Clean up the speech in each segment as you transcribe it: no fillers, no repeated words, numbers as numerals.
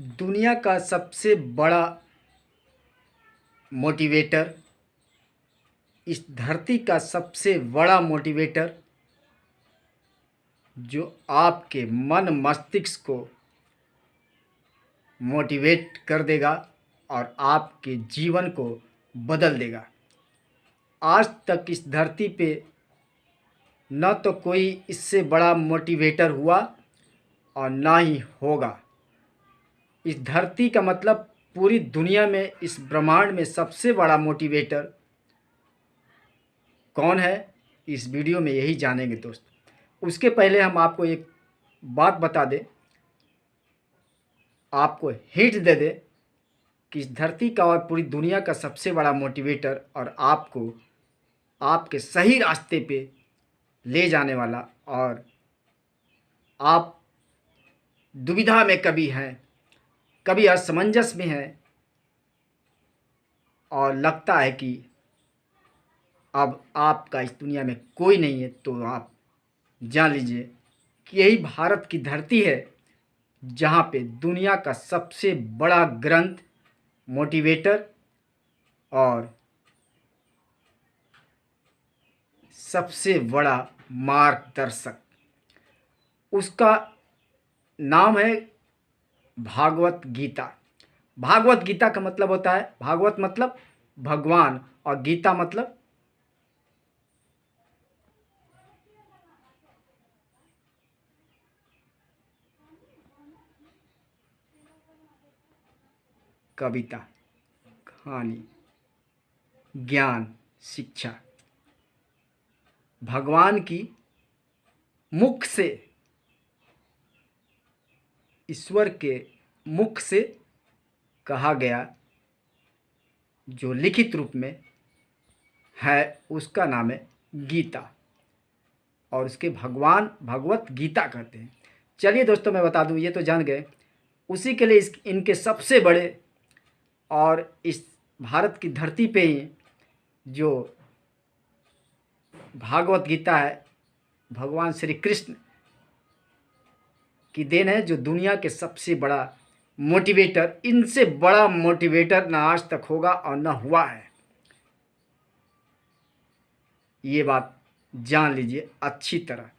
दुनिया का सबसे बड़ा मोटिवेटर, इस धरती का सबसे बड़ा मोटिवेटर जो आपके मन मस्तिष्क को मोटिवेट कर देगा और आपके जीवन को बदल देगा। आज तक इस धरती पे न तो कोई इससे बड़ा मोटिवेटर हुआ और ना ही होगा। इस धरती का मतलब पूरी दुनिया में, इस ब्रह्मांड में सबसे बड़ा मोटिवेटर कौन है, इस वीडियो में यही जानेंगे दोस्त। उसके पहले हम आपको एक बात बता दें, आपको हिंट दे दें कि इस धरती का और पूरी दुनिया का सबसे बड़ा मोटिवेटर और आपको आपके सही रास्ते पे ले जाने वाला, और आप दुविधा में कभी हैं, कभी असमंजस में हैं और लगता है कि अब आपका इस दुनिया में कोई नहीं है, तो आप जान लीजिए कि यही भारत की धरती है जहाँ पे दुनिया का सबसे बड़ा ग्रंथ, मोटिवेटर और सबसे बड़ा मार्गदर्शक, उसका नाम है भागवत गीता। भागवत गीता का मतलब होता है, भागवत मतलब भगवान और गीता मतलब कविता, कहानी, ज्ञान, शिक्षा। भगवान की मुख से, ईश्वर के मुख से कहा गया जो लिखित रूप में है, उसका नाम है गीता, और उसके भगवान भगवत गीता कहते हैं। चलिए दोस्तों, मैं बता दूं, ये तो जान गए। उसी के लिए इनके सबसे बड़े और इस भारत की धरती पे ही जो भागवत गीता है, भगवान श्री कृष्ण की देन है, जो दुनिया के सबसे बड़ा मोटिवेटर, इनसे बड़ा मोटिवेटर ना आज तक होगा और ना हुआ है। ये बात जान लीजिए अच्छी तरह।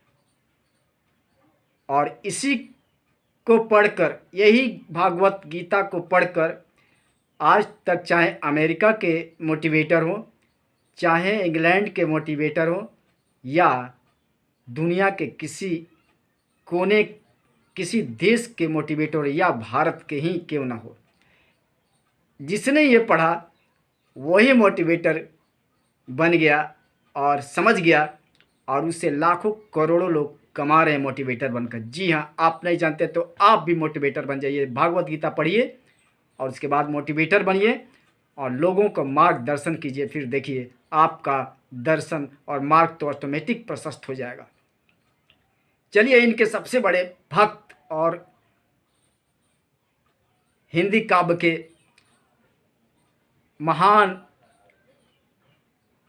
और इसी को पढ़कर, यही भागवत गीता को पढ़कर आज तक चाहे अमेरिका के मोटिवेटर हो, चाहे इंग्लैंड के मोटिवेटर हो, या दुनिया के किसी कोने, किसी देश के मोटिवेटर हो, या भारत के ही क्यों ना हो, जिसने ये पढ़ा वही मोटिवेटर बन गया और समझ गया, और उससे लाखों करोड़ों लोग कमा रहे हैं मोटिवेटर बनकर। जी हाँ, आप नहीं जानते तो आप भी मोटिवेटर बन जाइए। भागवत गीता पढ़िए और उसके बाद मोटिवेटर बनिए और लोगों को मार्गदर्शन कीजिए। फिर देखिए आपका दर्शन और मार्ग तो ऑटोमेटिक प्रशस्त हो जाएगा। चलिए, इनके सबसे बड़े भक्त और हिंदी काव्य के महान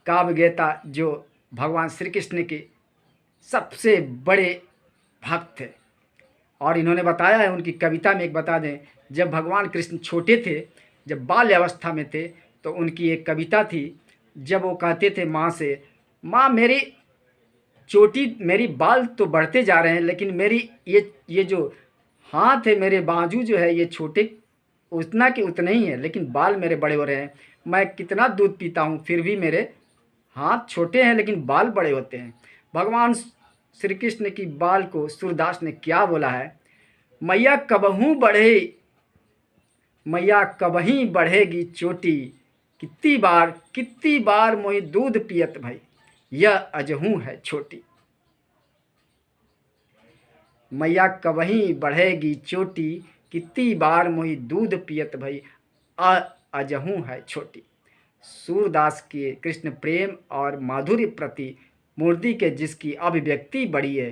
काव्य गेता जो भगवान श्री कृष्ण के सबसे बड़े भक्त थे, और इन्होंने बताया है उनकी कविता में, एक बता दें, जब भगवान कृष्ण छोटे थे, जब बाल्य अवस्था में थे, तो उनकी एक कविता थी। जब वो कहते थे माँ से, माँ मेरी चोटी, मेरी बाल तो बढ़ते जा रहे हैं, लेकिन मेरी ये जो हाथ है, मेरे बाजू जो है, ये छोटे उतना के उतने ही है, लेकिन बाल मेरे बड़े हो रहे हैं। मैं कितना दूध पीता हूँ फिर भी मेरे हाथ छोटे हैं लेकिन बाल बड़े होते हैं। भगवान श्री कृष्ण की बाल को सूरदास ने क्या बोला है, मैया कबहू बढ़े, मैया कबही बढ़ेगी चोटी, कितनी बार मोहि दूध पियत भई, यह अजहू है छोटी। मैया कबही बढ़ेगी चोटी, कितनी बार मोहि दूध पियत भई, अजहू है छोटी। सूरदास के कृष्ण प्रेम और माधुर्य प्रति मूर्ति के जिसकी अभिव्यक्ति बड़ी है,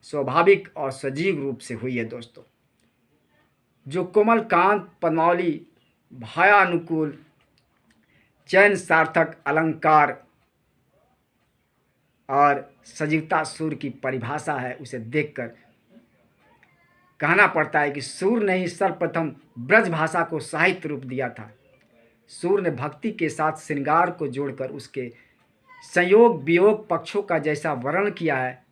स्वाभाविक और सजीव रूप से हुई है दोस्तों। जो कोमल कांत पद्मावली भायानुकूल चैन सार्थक अलंकार और सजीवता सुर की परिभाषा है, उसे देखकर कहना पड़ता है कि सूर्य ने ही सर्वप्रथम ब्रज भाषा को साहित्य रूप दिया था। सूर्य ने भक्ति के साथ श्रृंगार को जोड़कर उसके संयोग वियोग पक्षों का जैसा वर्णन किया है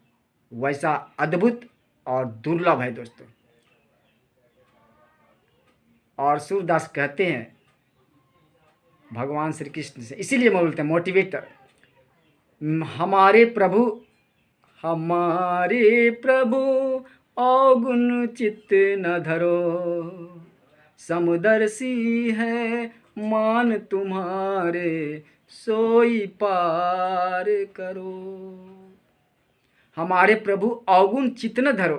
वैसा अद्भुत और दुर्लभ है दोस्तों। और सूरदास कहते हैं भगवान श्री कृष्ण से, इसीलिए मैं बोलते हैं मोटिवेटर, हमारे प्रभु अवगुण चित्त न धरो, समदर्शी है मान तुम्हारे सोई पार करो। हमारे प्रभु अवगुण चित्त न धरो,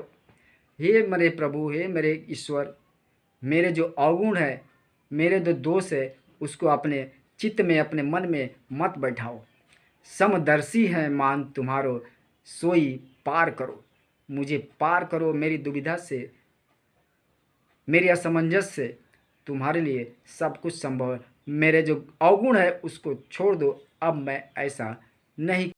हे मेरे प्रभु, हे मेरे ईश्वर, मेरे जो अवगुण है, मेरे जो दोष है, उसको अपने चित्त में, अपने मन में मत बैठाओ। समदर्शी है मान तुम्हारो सोई पार करो, मुझे पार करो, मेरी दुविधा से, मेरी असमंजस से तुम्हारे लिए सब कुछ संभव है। मेरे जो अवगुण है उसको छोड़ दो, अब मैं ऐसा नहीं